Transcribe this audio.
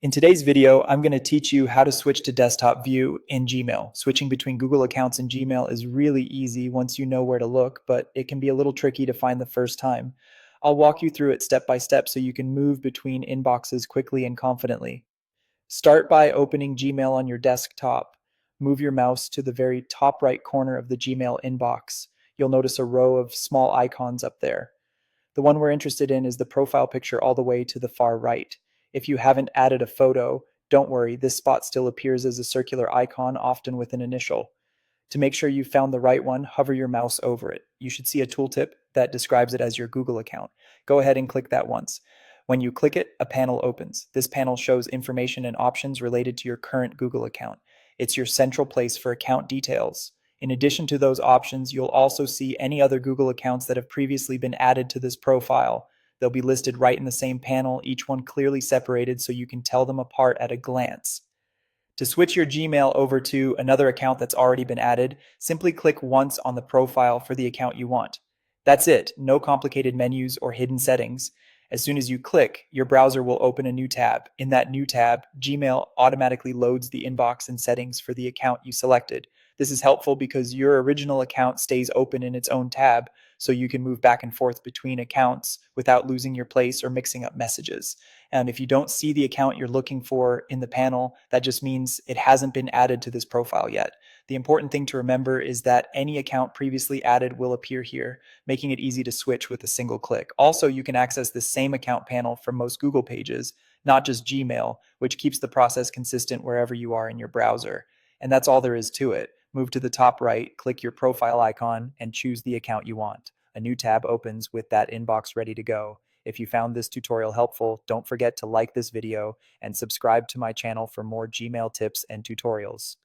In today's video, I'm going to teach you how to switch to desktop view in Gmail. Switching between Google accounts and Gmail is really easy once you know where to look, but it can be a little tricky to find the first time. I'll walk you through it step by step so you can move between inboxes quickly and confidently. Start by opening Gmail on your desktop. Move your mouse to the very top right corner of the Gmail inbox. You'll notice a row of small icons up there. The one we're interested in is the profile picture all the way to the far right. If you haven't added a photo, don't worry, this spot still appears as a circular icon, often with an initial. To make sure you found the right one, hover your mouse over it. You should see a tooltip that describes it as your Google account. Go ahead and click that once. When you click it, a panel opens. This panel shows information and options related to your current Google account. It's your central place for account details. In addition to those options, you'll also see any other Google accounts that have previously been added to this profile. They'll be listed right in the same panel, each one clearly separated so you can tell them apart at a glance. To switch your Gmail over to another account that's already been added, simply click once on the profile for the account you want. That's it, no complicated menus or hidden settings. As soon as you click, your browser will open a new tab. In that new tab, Gmail automatically loads the inbox and settings for the account you selected. This is helpful because your original account stays open in its own tab, so you can move back and forth between accounts without losing your place or mixing up messages. And if you don't see the account you're looking for in the panel, that just means it hasn't been added to this profile yet. The important thing to remember is that any account previously added will appear here, making it easy to switch with a single click. Also, you can access the same account panel from most Google pages, not just Gmail, which keeps the process consistent wherever you are in your browser. And that's all there is to it. Move to the top right, click your profile icon, and choose the account you want. A new tab opens with that inbox ready to go. If you found this tutorial helpful, don't forget to like this video and subscribe to my channel for more Gmail tips and tutorials.